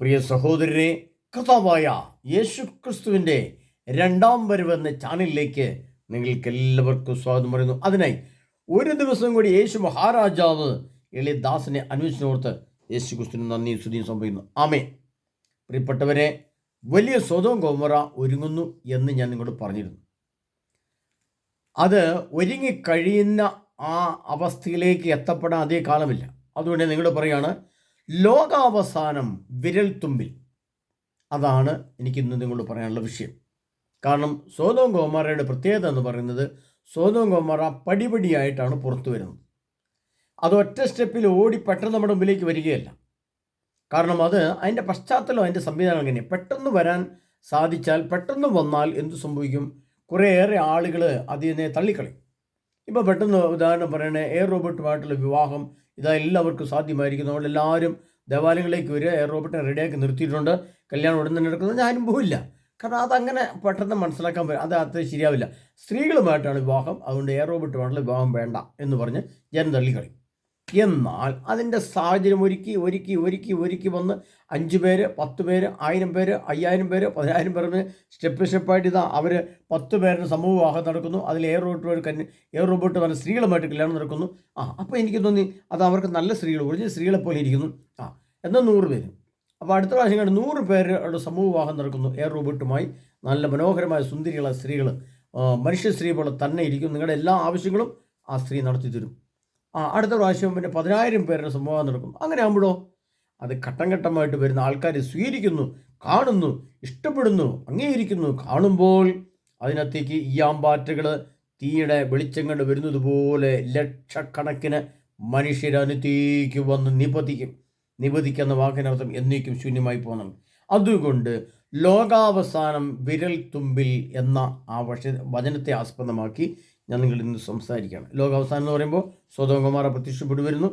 പ്രിയ സഹോദരരെ, കർത്താവായ യേശു ക്രിസ്തുവിൻ്റെ രണ്ടാം വരവെന്ന ചാനലിലേക്ക് നിങ്ങൾക്ക് എല്ലാവർക്കും സ്വാഗതം പറയുന്നു. അതിനായി ഒരു ദിവസം കൂടി യേശു മഹാരാജാവ് എളിയ ദാസനെ അന്വേഷിച്ചോർത്ത് യേശു ക്രിസ്തുവിന് നന്ദി സ്തുതിയും സംഭവിക്കുന്നു. ആമേ. പ്രിയപ്പെട്ടവരെ, വലിയ സൊദോം ഗൊമോറ ഒരുങ്ങുന്നു എന്ന് ഞാൻ നിങ്ങളോട് പറഞ്ഞിരുന്നു. അത് ഒരുങ്ങിക്കഴിയുന്ന ആ അവസ്ഥയിലേക്ക് എത്തപ്പെടാൻ അതേ കാലമില്ല. അതുകൊണ്ട് നിങ്ങൾ പറയുകയാണ്, ലോകാവസാനം വിരൽ തുമ്പിൽ. അതാണ് എനിക്കിന്ന് നിങ്ങളോട് പറയാനുള്ള വിഷയം. കാരണം സൊദോം ഗൊമോറയുടെ പ്രത്യേകത എന്ന് പറയുന്നത്, സൊദോം ഗൊമോറ പടിപടിയായിട്ടാണ് പുറത്തു വരുന്നത്. അത് ഒറ്റ സ്റ്റെപ്പിൽ ഓടി പെട്ടെന്ന് നമ്മുടെ മുമ്പിലേക്ക് വരികയല്ല. കാരണം അത് അതിൻ്റെ പശ്ചാത്തലം, അതിൻ്റെ സംവിധാനം എങ്ങനെ പെട്ടെന്ന് വരാൻ സാധിച്ചാൽ, പെട്ടെന്ന് വന്നാൽ എന്തു സംഭവിക്കും? കുറേയേറെ ആളുകൾ അതിനെ തള്ളിക്കളയും. ഇപ്പോൾ പെട്ടെന്ന് ഉദാഹരണം പറയണേ, എയർ റോബോട്ടുമായിട്ടുള്ള വിവാഹം ഇതാ എല്ലാവർക്കും സാധ്യമായിരിക്കും. നമ്മളെല്ലാവരും ദേവാലയങ്ങളിലേക്ക് വരിക, എയർ റോബോട്ടിനെ റെഡിയാക്കി നിർത്തിയിട്ടുണ്ട്, കല്യാണം ഉടൻ തന്നെ നടക്കുന്നത്. ഞാൻ അനുഭവമില്ല. കാരണം അതങ്ങനെ പെട്ടെന്ന് മനസ്സിലാക്കാൻ പറ്റും, അത് അത്ര ശരിയാവില്ല. സ്ത്രീകളുമായിട്ടാണ് വിവാഹം, അതുകൊണ്ട് എയർ റോബോട്ടുമായിട്ടുള്ള വിവാഹം വേണ്ട എന്ന് പറഞ്ഞ് ജനം തള്ളിക്കളയും. എന്നാൽ അതിൻ്റെ സാഹചര്യം ഒരുക്കി വന്ന് 5 പേര്, 10 പേര്, 1000 പേര്, 5000 പേര്, 10000 പേര് സ്റ്റെപ്പായിട്ട് ഇതാ അവർ 10 പേരുടെ സമൂഹ വിവാഹം നടക്കുന്നു. അതിൽ എയർ റോബോട്ട് പറഞ്ഞ സ്ത്രീകളുമായിട്ട് കല്യാണം നടക്കുന്നു. അപ്പോൾ എനിക്ക് തോന്നി അത് അവർക്ക് നല്ല സ്ത്രീകൾ, ഒറിജിനൽ സ്ത്രീകളെ പോലെ ഇരിക്കുന്നു. എന്നാൽ 100 പേര്. അപ്പോൾ അടുത്ത പ്രാവശ്യം കണ്ട് 100 പേരുടെ സമൂഹ വിവാഹം നടക്കുന്നു എയർ റോബോട്ടുമായി. നല്ല മനോഹരമായ സുന്ദരികളായ സ്ത്രീകൾ, മനുഷ്യ സ്ത്രീ പോലെ തന്നെ ഇരിക്കും. നിങ്ങളുടെ എല്ലാ ആവശ്യങ്ങളും ആ സ്ത്രീ നടത്തി തരും. അടുത്ത പ്രാവശ്യം പിന്നെ 10000 പേരുടെ സംഭവം നടക്കും. അങ്ങനെ ആകുമ്പോഴോ അത് ഘട്ടം ഘട്ടമായിട്ട് വരുന്ന ആൾക്കാർ സ്വീകരിക്കുന്നു, കാണുന്നു, ഇഷ്ടപ്പെടുന്നു, അംഗീകരിക്കുന്നു. കാണുമ്പോൾ അതിനകത്തേക്ക് ഈയാമ്പാറ്റകൾ തീയുടെ വെളിച്ചം കണ്ട് വരുന്നത് പോലെ ലക്ഷക്കണക്കിന് മനുഷ്യരനുത്തേക്ക് വന്ന് നിപതിക്കുന്ന വാക്കിനർത്ഥം എന്നേക്കും ശൂന്യമായി പോകുന്നു. അതുകൊണ്ട് ലോകാവസാനം വിരൽ തുമ്പിൽ എന്ന ആ വചനത്തെ ആസ്പദമാക്കി ഞാൻ നിങ്ങൾ ഇന്ന് സംസാരിക്കുകയാണ്. ലോകാവസാനം എന്ന് പറയുമ്പോൾ സൊദോം ഗൊമോറ പ്രത്യക്ഷപ്പെട്ടു വരുന്നു.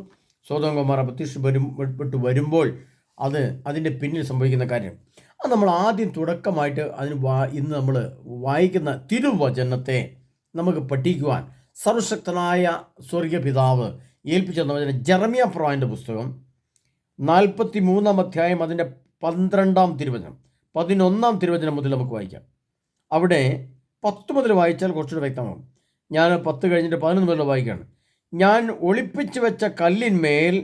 സൊദോം ഗൊമോറ പ്രത്യക്ഷപ്പെട്ടു വരുമ്പോൾ അതിൻ്റെ പിന്നിൽ സംഭവിക്കുന്ന കാര്യം അത് നമ്മൾ ആദ്യം തുടക്കമായിട്ട് ഇന്ന് നമ്മൾ വായിക്കുന്ന തിരുവചനത്തെ നമുക്ക് പഠിക്കുവാൻ സർവശക്തനായ സ്വർഗീയ പിതാവ് ഏൽപ്പിച്ചെന്ന വചനം ജെറമ്യാ പ്രവാചകന്റെ പുസ്തകം 43-ാം അധ്യായം അതിൻ്റെ 12-ാം തിരുവചനം, 11-ാം തിരുവചനം മുതൽ നമുക്ക് വായിക്കാം. അവിടെ 10 മുതൽ വായിച്ചാൽ കുറച്ചുകൂടെ വ്യക്തമാകും. ഞാൻ 10 കഴിഞ്ഞിട്ട് 11 മുതൽ വായിക്കുകയാണ്. ഞാൻ ഒളിപ്പിച്ചു വെച്ച കല്ലിന്മേൽ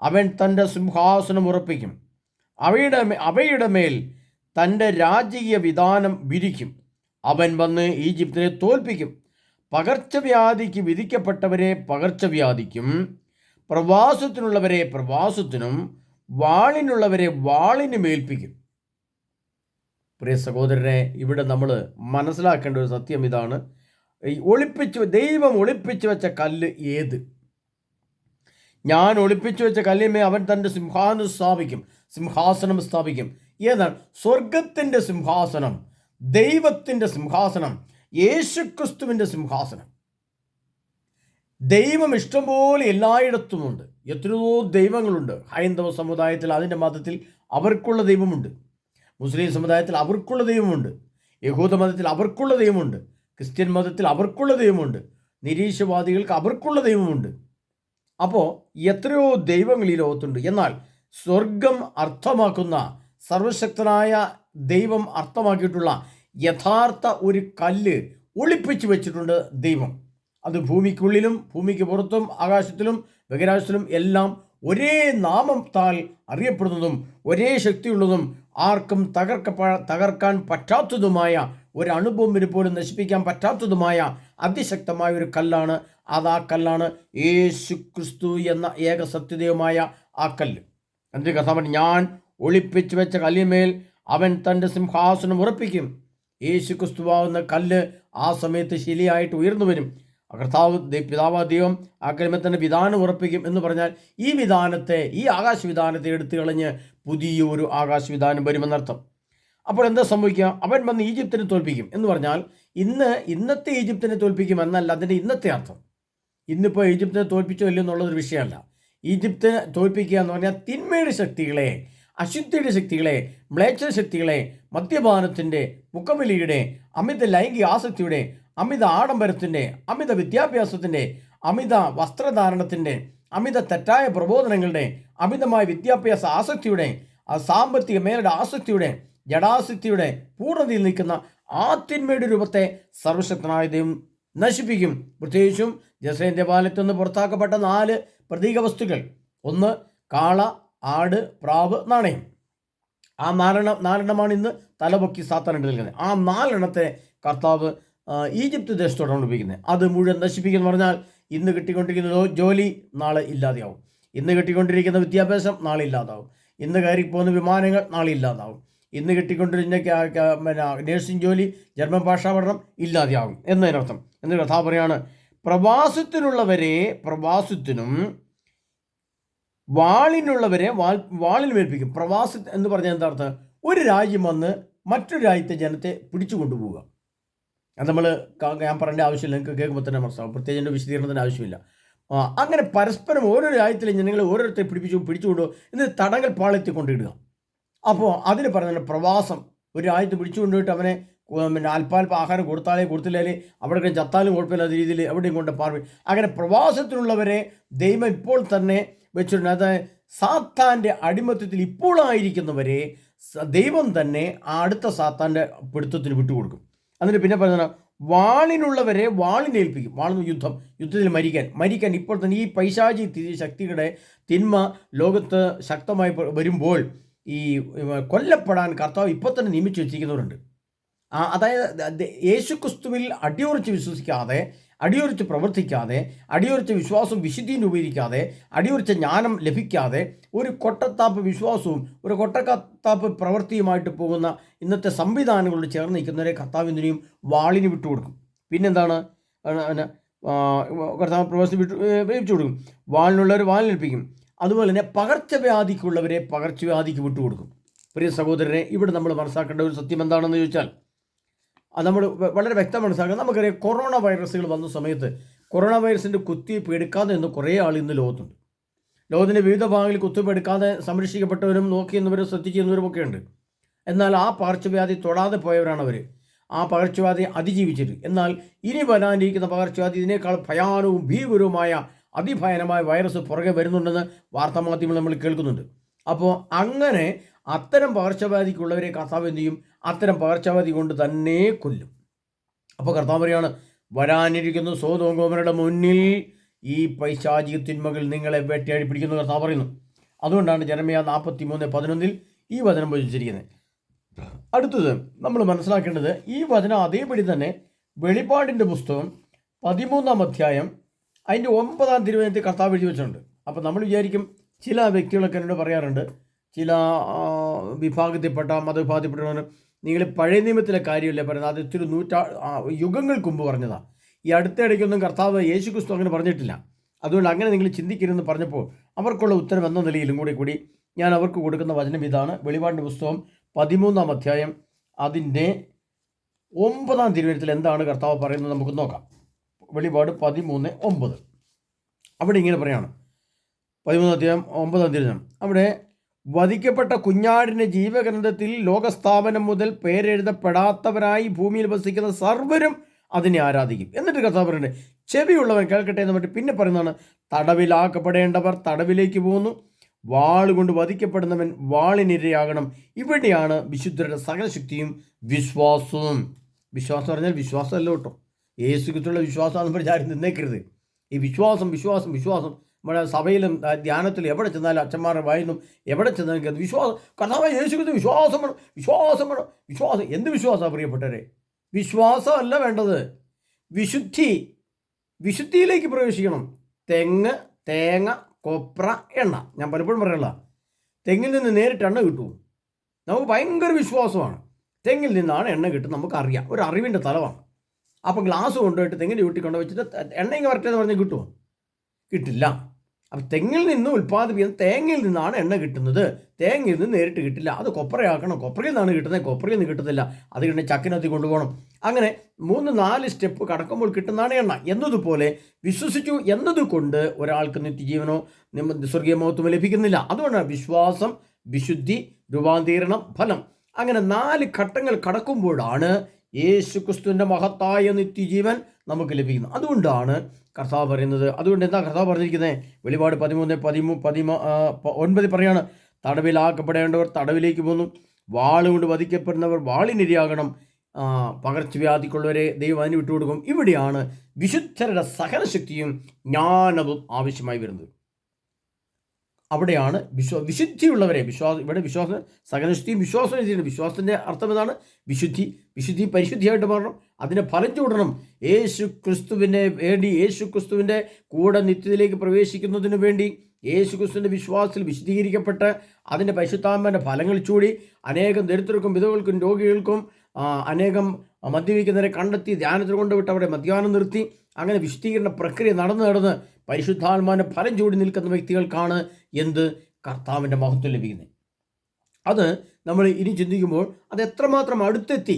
അവൻ തൻ്റെ സിംഹാസനം ഉറപ്പിക്കും. അവയുടെ മേൽ തൻ്റെ രാജകീയ വിധാനം വിരിക്കും. അവൻ വന്ന് ഈജിപ്തിനെ തോൽപ്പിക്കും. പകർച്ചവ്യാധിക്ക് വിധിക്കപ്പെട്ടവരെ പകർച്ചവ്യാധിക്കും, പ്രവാസത്തിനുള്ളവരെ പ്രവാസത്തിനും, വാളിനുള്ളവരെ വാളിനും ഏൽപ്പിക്കും. പ്രിയ സഹോദരനെ, ഇവിടെ നമ്മൾ മനസ്സിലാക്കേണ്ട ഒരു സത്യം ഇതാണ്. ദൈവം ഒളിപ്പിച്ചു വെച്ച കല്ല് ഏത്? ഞാൻ ഒളിപ്പിച്ചു വെച്ച കല്ലിന്മേൽ അവൻ തൻ്റെ സിംഹാസനം സ്ഥാപിക്കും. ഏതാണ്? സ്വർഗത്തിൻ്റെ സിംഹാസനം, ദൈവത്തിൻ്റെ സിംഹാസനം, യേശുക്രിസ്തുവിൻ്റെ സിംഹാസനം. ദൈവം ഇഷ്ടംപോലെ എല്ലായിടത്തുമുണ്ട്. എത്രയോ ദൈവങ്ങളുണ്ട്. ഹൈന്ദവ സമുദായത്തിൽ, അതിൻ്റെ മതത്തിൽ അവർക്കുള്ള ദൈവമുണ്ട്. മുസ്ലിം സമുദായത്തിൽ അവർക്കുള്ള ദൈവമുണ്ട്. യഹൂദ മതത്തിൽ അവർക്കുള്ള ദൈവമുണ്ട്. ക്രിസ്ത്യൻ മതത്തിൽ അവർക്കുള്ള ദൈവമുണ്ട്. നിരീശ്വരവാദികൾക്ക് അവർക്കുള്ള ദൈവമുണ്ട്. അപ്പോൾ എത്രയോ ദൈവങ്ങൾ ഈ ലോകത്തുണ്ട്. എന്നാൽ സ്വർഗം അർത്ഥമാക്കുന്ന, സർവശക്തനായ ദൈവം അർത്ഥമാക്കിയിട്ടുള്ള യഥാർത്ഥ ഒരു കല്ല് ഒളിപ്പിച്ചു വെച്ചിട്ടുണ്ട് ദൈവം. അത് ഭൂമിക്കുള്ളിലും ഭൂമിക്ക് പുറത്തും ആകാശത്തിലും ബഹിരാകാശത്തിലും എല്ലാം ഒരേ നാമത്താൽ അറിയപ്പെടുന്നതും ഒരേ ശക്തിയുള്ളതും ആർക്കും തകർക്കാൻ പറ്റാത്തതുമായ, ഒരു അണുബോംബിന് പോലും നശിപ്പിക്കാൻ പറ്റാത്തതുമായ അതിശക്തമായ ഒരു കല്ലാണ്. ആ കല്ലാണ് യേശു ക്രിസ്തു എന്ന ഏക സത്യദൈവമായ ആ കല്ല്. എന്ത് കഥാപൻ? ഞാൻ ഒളിപ്പിച്ചു വെച്ച കല്ലിന്മേൽ അവൻ തൻ്റെ സിംഹാസനം ഉറപ്പിക്കും. യേശു ക്രിസ്തുവാകുന്ന കല്ല് ആ സമയത്ത് ശിലയായിട്ട് ഉയർന്നു വരും. പിതാവ് ദൈവം ആ കല്ലിന്മേൽ തന്നെ വിധാനം ഉറപ്പിക്കും എന്ന് പറഞ്ഞാൽ ഈ ആകാശവിധാനത്തെ എടുത്തു കളഞ്ഞ് പുതിയൊരു ആകാശവിധാനം വരുമെന്നർത്ഥം. അപ്പോൾ എന്താ സംഭവിക്കുക? അവൻ വന്ന് ഈജിപ്തിനെ തോൽപ്പിക്കും എന്ന് പറഞ്ഞാൽ ഇന്നത്തെ ഈജിപ്തിനെ തോൽപ്പിക്കും എന്നല്ല അതിൻ്റെ ഇന്നത്തെ അർത്ഥം. ഇന്നിപ്പോൾ ഈജിപ്തിനെ തോൽപ്പിച്ചോ ഇല്ലയോ എന്നുള്ളതൊരു വിഷയമല്ല. ഈജിപ്തിനെ തോൽപ്പിക്കുക എന്ന് പറഞ്ഞാൽ തിന്മയുടെ ശക്തികളെ, അശുദ്ധിയുടെ ശക്തികളെ, മ്ലേച്ഛ ശക്തികളെ, മദ്യപാനത്തിൻ്റെ, മുഖവിലിയുടെ, അമിത ലൈംഗിക ആസക്തിയുടെ, അമിത ആഡംബരത്തിൻ്റെ, അമിത വിദ്യാഭ്യാസത്തിൻ്റെ, അമിത വസ്ത്രധാരണത്തിൻ്റെ, അമിത തെറ്റായ പ്രബോധനങ്ങളുടെ, അമിതമായ വിദ്യാഭ്യാസ ആസക്തിയുടെ, ആ സാമ്പത്തിക മേലയുടെ ആസക്തിയുടെ ജഡാസക്തിയുടെ പൂർണ്ണതയിൽ നിൽക്കുന്ന ആ തിന്മയുടെ രൂപത്തെ സർവശക്തനായ ദൈവം നശിപ്പിക്കും. പ്രത്യേകിച്ചും ജെറുസലേം ദേവാലയത്തിൽ നിന്ന് പുറത്താക്കപ്പെട്ട 4 പ്രതീക വസ്തുക്കൾ: 1 കാള, ആട്, പ്രാവ്, നാണയം. ആ 4എണ്ണമാണ് ഇന്ന് തലപൊക്കി സാത്താൻ ഇട്ട് നിൽക്കുന്നത്. ആ 4 കർത്താവ് ഈജിപ്ത് ദേശത്തോടാണ് ഉപയോഗിക്കുന്നത്. അത് മുഴുവൻ നശിപ്പിക്കുന്നു പറഞ്ഞാൽ ഇന്ന് കിട്ടിക്കൊണ്ടിരിക്കുന്ന ജോലി നാളെ ഇല്ലാതെയാവും. ഇന്ന് കിട്ടിക്കൊണ്ടിരിക്കുന്ന വിദ്യാഭ്യാസം നാളെ ഇല്ലാതാവും. ഇന്ന് കയറിപ്പോകുന്ന വിമാനങ്ങൾ നാളെ ഇല്ലാതാവും. ഇന്ന് കിട്ടിക്കൊണ്ടിരുന്ന നേഴ്സിംഗ് ജോലി, ജർമ്മൻ ഭാഷാ പഠനം ഇല്ലാതെയാകും എന്നതിനർത്ഥം. എന്ന് കഥ പറയാണ്, പ്രവാസത്തിനും വാളിനുള്ളവരെ വാളിന് മേൽപ്പിക്കും. പ്രവാസി എന്ന് പറഞ്ഞാൽ എന്താ അർത്ഥം? ഒരു രാജ്യം വന്ന് മറ്റൊരു രാജ്യത്തെ ജനത്തെ പിടിച്ചു കൊണ്ടുപോവുക. അത് ഞാൻ പറയേണ്ട ആവശ്യമില്ല, നിങ്ങൾക്ക് കേൾക്കുമ്പോൾ തന്നെ മനസ്സിലാവും. പ്രത്യേകിച്ച് എൻ്റെ വിശദീകരണത്തിന് ആവശ്യമില്ല. അങ്ങനെ പരസ്പരം ഓരോ രാജ്യത്തിലെ ജനങ്ങൾ ഓരോരുത്തരെ പിടിച്ചുകൊണ്ടു എന്നിട്ട് തടങ്കൽ പാളയത്തിൽ കൊണ്ടിടുക. അപ്പോൾ അതിന് പറയുന്നത് പ്രവാസം. ഒരു രാജ്യത്ത് പിടിച്ചുകൊണ്ടുപോയിട്ട് അവനെ അല്പാൽപ ആഹാരം കൊടുത്തില്ലേ അവിടെ ചത്താലും കുഴപ്പമില്ലാത്ത രീതിയിൽ എവിടെയും കൊണ്ട് പാർവി. അങ്ങനെ പ്രവാസത്തിലുള്ളവരെ ദൈവം ഇപ്പോൾ തന്നെ വെച്ചിട്ടുണ്ട്. അതായത് സാത്താൻ്റെ അടിമത്തത്തിൽ ഇപ്പോഴായിരിക്കുന്നവരെ ദൈവം തന്നെ ആ അടുത്ത സാത്താൻ്റെ പിടുത്തത്തിന് വിട്ടുകൊടുക്കും. എന്നിട്ട് പിന്നെ പറയുന്നത് വാളിനുള്ളവരെ വാളിനേൽപ്പിക്കും. യുദ്ധത്തിൽ മരിക്കാൻ ഇപ്പോൾ തന്നെ ഈ പൈശാചി ശക്തികളുടെ തിന്മ ലോകത്ത് ശക്തമായി വരുമ്പോൾ ഈ കൊല്ലപ്പെടാൻ കർത്താവ് ഇപ്പോൾ തന്നെ നിയമിച്ചു വെച്ചിരിക്കുന്നവരുണ്ട്. അതായത് യേശുക്രിസ്തുവിൽ അടിയുറച്ച് വിശ്വസിക്കാതെ, അടിയുറച്ച് പ്രവർത്തിക്കാതെ, അടിയുറച്ച വിശ്വാസം വിശുദ്ധിയും രൂപീകരിക്കാതെ, അടിയുറച്ച ജ്ഞാനം ലഭിക്കാതെ ഒരു കൊട്ടത്താപ്പ് വിശ്വാസവും ഒരു കൊട്ടത്താപ്പ് പ്രവൃത്തിയുമായിട്ട് പോകുന്ന ഇന്നത്തെ സംവിധാനങ്ങളോട് ചേർന്ന് നിൽക്കുന്നവരെ കർത്താവിനെയും വാളിന് വിട്ടുകൊടുക്കും. പിന്നെന്താണ്? കർത്താവ് പ്രവാസി വിട്ടു കൊടുക്കും. വാളിനുള്ളവർ വാളിനേൽപ്പിക്കും. അതുപോലെ തന്നെ പകർച്ചവ്യാധിക്കുള്ളവരെ പകർച്ചവ്യാധിക്ക് വിട്ടുകൊടുക്കും. പ്രിയ സഹോദരനെ, ഇവിടെ നമ്മൾ മനസ്സിലാക്കേണ്ട ഒരു സത്യം എന്താണെന്ന് ചോദിച്ചാൽ അത് നമ്മൾ വളരെ വ്യക്തം മനസ്സിലാക്കുക. നമുക്കറിയാം, കൊറോണ വൈറസുകൾ വന്ന സമയത്ത് കൊറോണ വൈറസിൻ്റെ കുത്തിവയ്പ്പ് എടുക്കാതെ എന്ന് കുറേ ആൾ ഇന്ന് ലോകത്തുണ്ട്. ലോകത്തിൻ്റെ വിവിധ ഭാഗങ്ങളിൽ കുത്തിവയ്പ്പ് എടുക്കാതെ സംരക്ഷിക്കപ്പെട്ടവരും നോക്കിയെന്നവരും ശ്രദ്ധിക്കുന്നവരും ഒക്കെ ഉണ്ട്. എന്നാൽ ആ പകർച്ചവ്യാധി തൊടാതെ പോയവരാണ് അവർ. ആ പകർച്ചവ്യാധി അതിജീവിച്ചിട്ട്. എന്നാൽ ഇനി വരാനിരിക്കുന്ന പകർച്ചവ്യാധി ഇതിനേക്കാൾ ഭയാനവും ഭീകരവുമായ അതിഭയനമായ വൈറസ് പുറകെ വരുന്നുണ്ടെന്ന് വാർത്താമാധ്യമങ്ങൾ നമ്മൾ കേൾക്കുന്നുണ്ട്. അപ്പോൾ അങ്ങനെ അത്തരം പകർച്ചവ്യാധിക്കുള്ളവരെ കർത്താവ് എന്ത് ചെയ്യും? അത്തരം പകർച്ചവ്യാധി കൊണ്ട് തന്നെ കൊല്ലും. അപ്പോൾ കർത്താവ് പറയാണ്, വരാനിരിക്കുന്ന സോദോം ഗോമോരയുടെ മുന്നിൽ ഈ പൈശാചിക തിന്മകൾ നിങ്ങളെ വേട്ടയാടി പിടിക്കുന്നു കർത്താവ് പറയുന്നു. അതുകൊണ്ടാണ് ജെറമ്യാ 43:11 ഈ വചനം വചിച്ചിരിക്കുന്നത്. അടുത്തത് നമ്മൾ മനസ്സിലാക്കേണ്ടത്, ഈ വചനം അതേപടി തന്നെ വെളിപ്പാടിൻ്റെ പുസ്തകം 13-ാം അധ്യായം അതിൻ്റെ 9-ാം തിരുവചനത്തിൽ കർത്താവ് എഴുതി വെച്ചിട്ടുണ്ട്. അപ്പോൾ നമ്മൾ വിചാരിക്കും, ചില വ്യക്തികളൊക്കെ എന്നോട് പറയാറുണ്ട്, ചില വിഭാഗത്തിൽപ്പെട്ട മതവിഭാഗത്തിൽപ്പെട്ടവർ, നിങ്ങൾ പഴയ നിയമത്തിലെ കാര്യമല്ലേ പറയുന്നത്, അത് ഇത്തിരി യുഗങ്ങൾക്ക് മുമ്പ് പറഞ്ഞതാണ്. ഈ അടുത്തിടയ്ക്കൊന്നും കർത്താവ് യേശുക്രിസ്തു അങ്ങനെ പറഞ്ഞിട്ടില്ല. അതുകൊണ്ട് അങ്ങനെ നിങ്ങൾ ചിന്തിക്കരുതെന്ന് പറഞ്ഞപ്പോൾ അവർക്കുള്ള ഉത്തരം എന്ന നിലയിലും കൂടി ഞാൻ അവർക്ക് കൊടുക്കുന്ന വചനം ഇതാണ്. വെളിപാടിൻ്റെ പുസ്തകം 13-ാം അധ്യായം അതിൻ്റെ 9-ാം തിരുവചനത്തിൽ എന്താണ് കർത്താവ് പറയുന്നത് നമുക്ക് നോക്കാം. വെളിപാട് 13:9 അവിടെ ഇങ്ങനെ പറയാണ്. 13-ാം അധ്യായം 9-ാം തിരുവചനം. അവിടെ വധിക്കപ്പെട്ട കുഞ്ഞാടിൻ്റെ ജീവഗ്രന്ഥത്തിൽ ലോകസ്ഥാപനം മുതൽ പേരെഴുതപ്പെടാത്തവരായി ഭൂമിയിൽ വസിക്കുന്ന സർവ്വരും അതിനെ ആരാധിക്കും. എന്നിട്ട് കർത്താവ് പറയുന്നത്, ചെവിയുള്ളവൻ കേൾക്കട്ടെ എന്ന് പറഞ്ഞിട്ട് പിന്നെ പറയുന്നതാണ്, തടവിലാക്കപ്പെടേണ്ടവർ തടവിലേക്ക് പോകുന്നു, വാളുകൊണ്ട് വധിക്കപ്പെടുന്നവൻ വാളിനിരയാകണം. ഇവിടെയാണ് വിശുദ്ധരുടെ സകല ശക്തിയും വിശ്വാസവും. വിശ്വാസം പറഞ്ഞാൽ വിശ്വാസമല്ല കേട്ടോ, യേശുക്രിസ്തുവിലുള്ള വിശ്വാസമാണെന്ന് പറഞ്ഞാൽ ആരും നിന്നേക്കരുത്. ഈ വിശ്വാസം നമ്മുടെ സഭയിലും ധ്യാനത്തിലും എവിടെ ചെന്നാലും അച്ഛന്മാരുടെ വായിന്നും എവിടെ ചെന്നാലും വിശ്വാസം, കർത്താവായ യേശുക്രിസ്തു വിശ്വാസം എന്ത് വിശ്വാസമാണ് പ്രിയപ്പെട്ടവരെ? വിശ്വാസമല്ല വേണ്ടത്, വിശുദ്ധിയിലേക്ക് പ്രവേശിക്കണം. തെങ്ങ്, തേങ്ങ, കൊപ്ര, എണ്ണ. ഞാൻ പലപ്പോഴും പറയല്ല, തെങ്ങിൽ നിന്ന് നേരിട്ട് എണ്ണ കിട്ടുമോ? നമുക്ക് ഭയങ്കര വിശ്വാസമാണ്. തെങ്ങിൽ നിന്നാണ് എണ്ണ കിട്ടുന്നത്, നമുക്കറിയാം, ഒരു അറിവിൻ്റെ തലമാണ്. അപ്പം ഗ്ലാസ് കൊണ്ടുപോയിട്ട് തെങ്ങിൻ്റെ വീട്ടിൽ കൊണ്ടു വെച്ചിട്ട് എണ്ണയും വരട്ടെന്ന് പറഞ്ഞാൽ കിട്ടുമോ? കിട്ടില്ല. അപ്പം തെങ്ങിൽ നിന്ന് ഉൽപ്പാദിപ്പിക്കുന്ന തേങ്ങയിൽ നിന്നാണ് എണ്ണ കിട്ടുന്നത്, തേങ്ങയിൽ നിന്ന് നേരിട്ട് കിട്ടില്ല. അത് കൊപ്രയാക്കണം, കൊപ്രയിൽ നിന്നാണ് കിട്ടുന്നത്, കൊപ്രയിൽ നിന്ന് കിട്ടുന്നില്ല. അത് കിട്ടുന്ന ചക്കിനകത്ത് കൊണ്ടുപോകണം. അങ്ങനെ 3-4 സ്റ്റെപ്പ് കടക്കുമ്പോൾ കിട്ടുന്നതാണ് എണ്ണ. എന്നതുപോലെ വിശ്വസിച്ചു എന്നതുകൊണ്ട് ഒരാൾക്ക് നിത്യജീവനോ സ്വർഗീയ മഹത്വമോ ലഭിക്കുന്നില്ല. അതുകൊണ്ടാണ് വിശ്വാസം, വിശുദ്ധി, രൂപാന്തരീകരണം, ഫലം. അങ്ങനെ 4 ഘട്ടങ്ങൾ കടക്കുമ്പോഴാണ് യേശുക്രിസ്തുവിൻ്റെ മഹത്തായ നിത്യജീവൻ നമുക്ക് ലഭിക്കുന്നത്. അതുകൊണ്ടാണ് കർത്താവ് പറയുന്നത്. അതുകൊണ്ട് എന്താ കർത്താവ് പറഞ്ഞിരിക്കുന്നത്? വെളിപാട് 13:9 പറയാണ്, തടവിലാക്കപ്പെടേണ്ടവർ തടവിലേക്ക് പോന്നു, വാളുകൊണ്ട് വധിക്കപ്പെടുന്നവർ വാളിനിരയാകണം, പകർച്ചവ്യാധിക്കുള്ളവരെ ദൈവം അതിന് വിട്ടുകൊടുക്കും. ഇവിടെയാണ് വിശുദ്ധരുടെ സഹനശക്തിയും ജ്ഞാനവും ആവശ്യമായി വരുന്നത്. അവിടെയാണ് വിശുദ്ധിയുള്ളവരെ ഇവിടെ വിശ്വാസം സഹനശക്തിയും വിശ്വാസം എഴുതിയിട്ടുണ്ട്. വിശ്വാസത്തിൻ്റെ അർത്ഥം എന്താണ്? വിശുദ്ധി പരിശുദ്ധിയായിട്ട് മാറണം, അതിനെ ഫലം ചൂടണം. യേശു ക്രിസ്തുവിനെ വേണ്ടി, യേശു ക്രിസ്തുവിൻ്റെ കൂടെ നിത്യത്തിലേക്ക് പ്രവേശിക്കുന്നതിന് വേണ്ടി യേശു ക്രിസ്തുവിൻ്റെ വിശ്വാസത്തിൽ വിശദീകരിക്കപ്പെട്ട് അതിൻ്റെ പരിശുദ്ധാത്മാവിൻ്റെ ഫലങ്ങൾ ചൂടി അനേകം ദരിദ്രർക്കും വിധവകൾക്കും രോഗികൾക്കും അനേകം മദ്യപിക്കുന്നവരെ കണ്ടെത്തി ധ്യാനത്തിൽ കൊണ്ടുവിട്ട് അവിടെ മദ്യപാനം നിർത്തി അങ്ങനെ വിശുദ്ധീകരണ പ്രക്രിയ നടന്ന് പരിശുദ്ധാത്മാവിൻ്റെ ഫലം ചൂടി നിൽക്കുന്ന വ്യക്തികൾക്കാണ് കർത്താവിൻ്റെ മഹത്വം ലഭിക്കുന്നത്. അത് നമ്മൾ ഇനി ചിന്തിക്കുമ്പോൾ അത് എത്രമാത്രം അടുത്തെത്തി.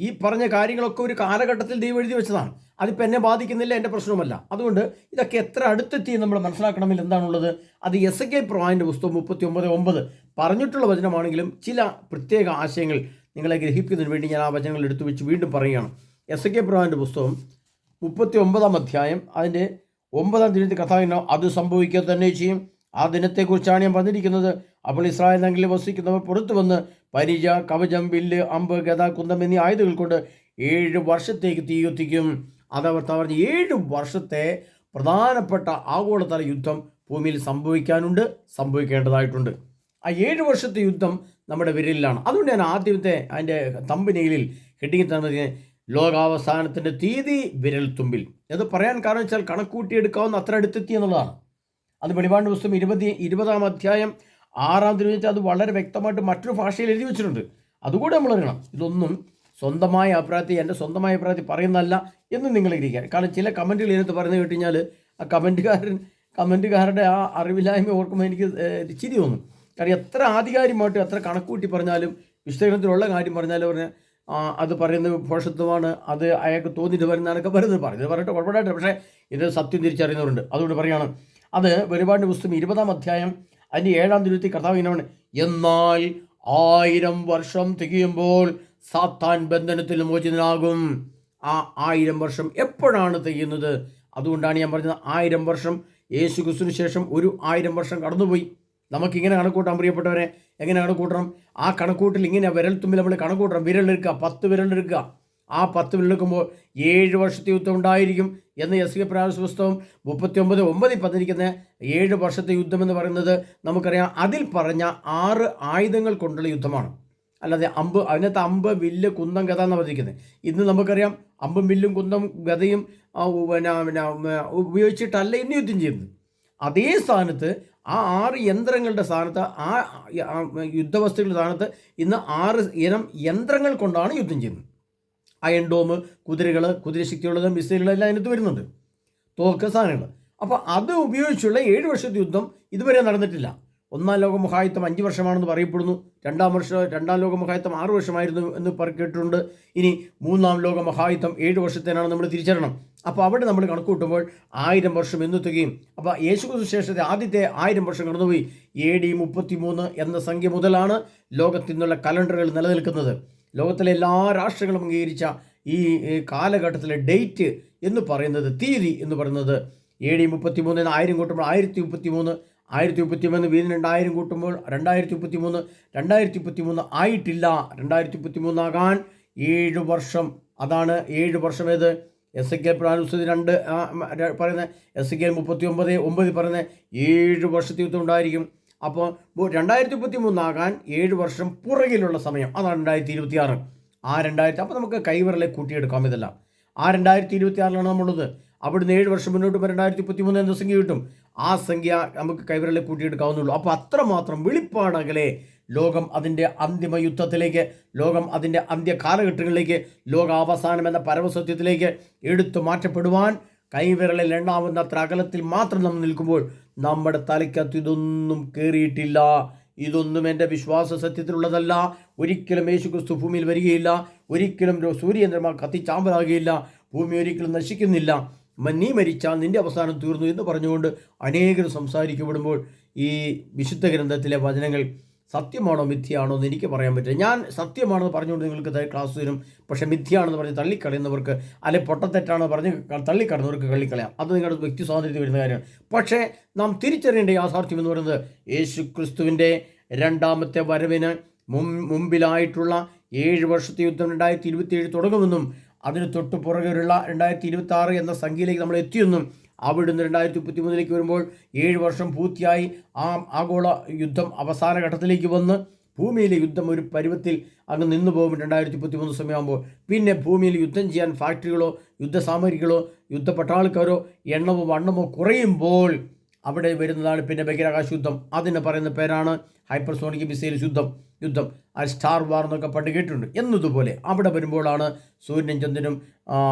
ഈ പറഞ്ഞ കാര്യങ്ങളൊക്കെ ഒരു കാലഘട്ടത്തിൽ ദൈവം എഴുതി വെച്ചതാണ്. അതിപ്പോൾ എന്നെ ബാധിക്കുന്നില്ല, എൻ്റെ പ്രശ്നവുമല്ല. അതുകൊണ്ട് ഇതൊക്കെ എത്ര അടുത്തെത്തി നമ്മൾ മനസ്സിലാക്കണമെങ്കിൽ എന്താണുള്ളത്? അത് എസെക്കിയേൽ പ്രവാചകന്റെ പുസ്തകം 39:9 പറഞ്ഞിട്ടുള്ള വചനമാണെങ്കിലും ചില പ്രത്യേക ആശയങ്ങൾ നിങ്ങളെ ഗ്രഹിക്കുന്നതിന് വേണ്ടി ഞാൻ ആ വചനങ്ങൾ എടുത്തു വെച്ച് വീണ്ടും പറയുകയാണ്. എസെക്കിയേൽ പ്രവാചകന്റെ പുസ്തകം 39-ാം അധ്യായം അതിൻ്റെ 9-ാം ദിനത്തിൽ കർത്താവിനോ അത് സംഭവിക്കുക തന്നെ ചെയ്യും. ആ ദിനത്തെക്കുറിച്ചാണ് ഞാൻ പറഞ്ഞിരിക്കുന്നത്. അപ്പോൾ ഇസ്രായേൽ നഗരിൽ വസിക്കുന്നവർ പുറത്തു വന്ന് പരിച, കവചം, വില്ല്, അമ്പ്, ഗദ, കുന്തം എന്നീ ആയുധങ്ങൾ കൊണ്ട് 7 വർഷത്തേക്ക് തീ കത്തിക്കും. അതവർ പറഞ്ഞ് 7 വർഷത്തെ പ്രധാനപ്പെട്ട ആഗോളതല യുദ്ധം ഭൂമിയിൽ സംഭവിക്കേണ്ടതായിട്ടുണ്ട്. ആ 7 വർഷത്തെ യുദ്ധം നമ്മുടെ വിരലിലാണ്. അതുകൊണ്ട് ഞാൻ ആദ്യത്തെ അതിൻ്റെ തമ്പനയിലിൽ ഹെഡിങ് തന്നെ ലോകാവസാനത്തിൻ്റെ തീയതി വിരൽ തുമ്പിൽ. അത് പറയാൻ കാരണം വെച്ചാൽ കണക്കൂട്ടിയെടുക്കാവുന്ന അത്ര അടുത്തെത്തി എന്നുള്ളതാണ്. അത് വെളിപാടിൻ്റെ പുസ്തകം 20-ാം അധ്യായം 6-ാം തിരുവചനത്തിൽ അത് വളരെ വ്യക്തമായിട്ട് മറ്റൊരു ഭാഷയിൽ എഴുതി വെച്ചിട്ടുണ്ട്. അതുകൂടെ നമ്മൾ അറിയണം. ഇതൊന്നും സ്വന്തമായ അഭിപ്രായത്തിൽ, എൻ്റെ സ്വന്തമായ അഭിപ്രായത്തിൽ പറയുന്നതല്ല എന്ന് നിങ്ങൾ ഇരിക്കുക. കാരണം ചില കമൻറ്റുകൾ ഇതിനകത്ത് പറഞ്ഞു കേട്ടുകഴിഞ്ഞാൽ ആ കമൻറ്റുകാരുടെ ആ അറിവില്ലായ്മ ഓർക്കുമ്പോൾ എനിക്ക് ചിരി തോന്നും. കാരണം എത്ര ആധികാരികമായിട്ട് എത്ര കണക്കൂട്ടി പറഞ്ഞാലും വിശദീകരണത്തിലുള്ള കാര്യം പറഞ്ഞാലും അത് പറയുന്നത് ഭോഷത്വമാണ്, അത് അയാൾക്ക് തോന്നിയിട്ട് വരുന്നതാണൊക്കെ പറയുന്നത് പറഞ്ഞിട്ട് കുഴപ്പമില്ലായിട്ട്. പക്ഷേ ഇത് സത്യം തിരിച്ചറിയുന്നവരുണ്ട്. അതുകൊണ്ട് പറയുകയാണ്. അത് വെളിപാടിൻ്റെ പുസ്തകം 20-ാം അധ്യായം അതിൻ്റെ 7-ാം തിരുവചനത്തിൽ കർത്താവ് ഇങ്ങനെയാണ്: എന്നാൽ 1000 വർഷം തികയുമ്പോൾ സാത്താൻ ബന്ധനത്തിൽ മോചിതനാകും. ആ 1000 വർഷം എപ്പോഴാണ് തികയുന്നത്? അതുകൊണ്ടാണ് ഞാൻ പറഞ്ഞത് 1000 വർഷം യേശു ക്രിസ്തുവിന് ശേഷം ഒരു 1000 വർഷം കടന്നുപോയി. നമുക്കിങ്ങനെ കണക്കൂട്ടാൻ പ്രിയപ്പെട്ടവരെ. എങ്ങനെ കണക്കൂട്ടണം? ആ കണക്കൂട്ടിൽ ഇങ്ങനെ വിരൽ തുമ്പിൽ നമ്മൾ കണക്കൂട്ടണം. വിരലെടുക്കുക, 10 വിരലെടുക്കുക. ആ 10 വിരലെടുക്കുമ്പോൾ 7 വർഷത്തെ യുദ്ധം ഉണ്ടായിരിക്കും എന്ന് എസെക്കിയേൽ പ്രവാചകന്റെ പുസ്തകം 39:9 പറഞ്ഞിരിക്കുന്ന 7 വർഷത്തെ യുദ്ധം എന്ന് പറയുന്നത് നമുക്കറിയാം. അതിൽ പറഞ്ഞ 6 ആയുധങ്ങൾ കൊണ്ടുള്ള യുദ്ധമാണ്. അല്ലാതെ അതിനകത്ത് അമ്പ്, വില്ല്, കുന്തം, ഗത എന്ന് പറഞ്ഞിരിക്കുന്നത്. ഇന്ന് നമുക്കറിയാം അമ്പും വില്ലും കുന്തം ഗതയും ഉപയോഗിച്ചിട്ടല്ല ഇന്ന് യുദ്ധം ചെയ്യുന്നത്. അതേ സ്ഥാനത്ത് ആ 6 യന്ത്രങ്ങളുടെ സ്ഥാനത്ത്, ആ യുദ്ധവസ്തുക്കളുടെ സ്ഥാനത്ത് ഇന്ന് 6 ഇനം യന്ത്രങ്ങൾ കൊണ്ടാണ് യുദ്ധം ചെയ്യുന്നത്. അയൺ ഡോം, കുതിരശക്തിയുള്ളത്, മിസൈലുകളെല്ലാം അതിനകത്ത് വരുന്നുണ്ട്, തോക്ക്, സാധനങ്ങൾ. അപ്പോൾ അത് ഉപയോഗിച്ചുള്ള 7 വർഷത്തെ യുദ്ധം ഇതുവരെ നടന്നിട്ടില്ല. 1-ാം ലോകമഹായുദ്ധം 5 വർഷമാണെന്ന് പറയപ്പെടുന്നു. 2-ാം ലോകമഹായുദ്ധം 6 വർഷമായിരുന്നു എന്ന് കേട്ടിട്ടുണ്ട്. ഇനി 3-ാം ലോകമഹായുദ്ധം 7 വർഷത്തേനാണ് നമ്മൾ തിരിച്ചറിയണം. അപ്പോൾ അവിടെ നമ്മൾ കണക്ക് കൂട്ടുമ്പോൾ 1000 വർഷം എന്ന് തികയും. അപ്പോൾ യേശുക്രിസ്തു ശേഷത്തെ ആദ്യത്തെ 1000 വർഷം കടന്നുപോയി. AD 33 എന്ന സംഖ്യ മുതലാണ് ലോകത്തിൽ നിന്നുള്ള കലണ്ടറുകൾ നിലനിൽക്കുന്നത്. ലോകത്തിലെ എല്ലാ രാഷ്ട്രങ്ങളും അംഗീകരിച്ച ഈ കാലഘട്ടത്തിലെ ഡേറ്റ് എന്ന് പറയുന്നത്, തീയതി എന്ന് പറയുന്നത് AD 33 എന്ന് 1000 കൂട്ടുമ്പോൾ 1033, 1033 വീണ്ടും 2000 കൂട്ടുമ്പോൾ 2033, 2033 ആയിട്ടില്ല. 2033 ആകാൻ 7 വർഷം. അതാണ് 7 വർഷം. ഏത്? എസെക്കിയേൽ പ്രവാചകൻ 2 പറയുന്നത്, എസെക്കിയേൽ 39:9 പറയുന്നത് 7 വർഷത്തെ യുദ്ധം ഉണ്ടായിരിക്കും. അപ്പോൾ 2033 ആകാൻ 7 വർഷം പുറകിലുള്ള സമയം, അതാണ് 2026. ആ 2000 അപ്പോൾ നമുക്ക് കൈവിരലെ കൂട്ടിയെടുക്കാം. ഇതെല്ലാം ആ 2026 നമ്മളുള്ളത്. അവിടുന്ന് 7 വർഷം മുന്നോട്ട് 2033 എന്ന സംഖ്യ കിട്ടും. ആ സംഖ്യ നമുക്ക് കൈവിരലെ കൂട്ടിയെടുക്കാവുന്നുള്ളൂ. അപ്പോൾ അത്രമാത്രം വെളിപ്പാടകലെ ലോകം അതിൻ്റെ അന്തിമ യുദ്ധത്തിലേക്ക്, ലോകം അതിൻ്റെ അന്ത്യ കാലഘട്ടങ്ങളിലേക്ക്, ലോകാവസാനം എന്ന പരമസത്യത്തിലേക്ക് എടുത്തു മാറ്റപ്പെടുവാൻ കൈവിരലിൽ എണ്ണാവുന്ന അത്ര അകലത്തിൽ മാത്രം നമ്മൾ നിൽക്കുമ്പോൾ നമ്മുടെ തലയ്ക്കകത്ത് ഇതൊന്നും കയറിയിട്ടില്ല. ഇതൊന്നും എൻ്റെ വിശ്വാസ സത്യത്തിലുള്ളതല്ല. ഒരിക്കലും യേശുക്രിസ്തു ഭൂമിയിൽ വരികയില്ല. ഒരിക്കലും സൂര്യചന്ദ്രന്മാർ കത്തിച്ചാമ്പലാകുകയില്ല. ഭൂമി ഒരിക്കലും നശിക്കുന്നില്ല. നീ മരിച്ചാൽ നിൻ്റെ അവസാനം തീർന്നു എന്ന് പറഞ്ഞുകൊണ്ട് അനേകർ സംസാരിക്കപ്പെടുമ്പോൾ ഈ വിശുദ്ധ ഗ്രന്ഥത്തിലെ വചനങ്ങൾ സത്യമാണോ മിഥ്യയാണോ എന്ന് എനിക്ക് പറയാൻ പറ്റില്ല. ഞാൻ സത്യമാണെന്ന് പറഞ്ഞുകൊണ്ട് നിങ്ങൾക്ക് ക്ലാസ് തരും. പക്ഷേ മിഥ്യയാണെന്ന് പറഞ്ഞ് തള്ളിക്കളയുന്നവർക്ക്, അല്ലെങ്കിൽ പൊട്ടത്തെറ്റാണെന്ന് പറഞ്ഞ് തള്ളിക്കളയുന്നവർക്ക് കള്ളിക്കളയാം. അത് നിങ്ങളുടെ വ്യക്തി സ്വാതന്ത്ര്യത്തിൽ വരുന്ന കാര്യമാണ്. പക്ഷേ നാം തിരിച്ചറിയേണ്ട യാഥാർത്ഥ്യം എന്ന് പറയുന്നത് യേശു ക്രിസ്തുവിൻ്റെ രണ്ടാമത്തെ വരവിന് മുമ്പിലായിട്ടുള്ള 7 വർഷത്തെ യുദ്ധം 2027 തുടങ്ങുമെന്നും അതിന് തൊട്ട് പുറകെയുള്ള 2026 എന്ന സംഖ്യയിലേക്ക് നമ്മൾ എത്തിയെന്നും അവിടുന്ന് 2033 വരുമ്പോൾ 7 വർഷം പൂർത്തിയായി ആ ആഗോള യുദ്ധം അവസാന ഘട്ടത്തിലേക്ക് വന്ന് ഭൂമിയിലെ യുദ്ധം ഒരു പരുവത്തിൽ അങ്ങ് നിന്നു പോകും 2033 സമയമാകുമ്പോൾ. പിന്നെ ഭൂമിയിൽ യുദ്ധം ചെയ്യാൻ ഫാക്ടറികളോ യുദ്ധസാമഗ്രികളോ യുദ്ധപട്ടാൾക്കാരോ എണ്ണമോ വണ്ണമോ കുറയുമ്പോൾ അവിടെ വരുന്നതാണ് പിന്നെ ബഹിരാകാശ യുദ്ധം. അതിന് പറയുന്ന പേരാണ് ഹൈപ്പർസോണിക് മിസൈൽ യുദ്ധം. ആ സ്റ്റാർ വാർ എന്നൊക്കെ പണ്ട് കേട്ടിട്ടുണ്ട്. എന്നതുപോലെ അവിടെ വരുമ്പോഴാണ് സൂര്യനും ചന്ദ്രനും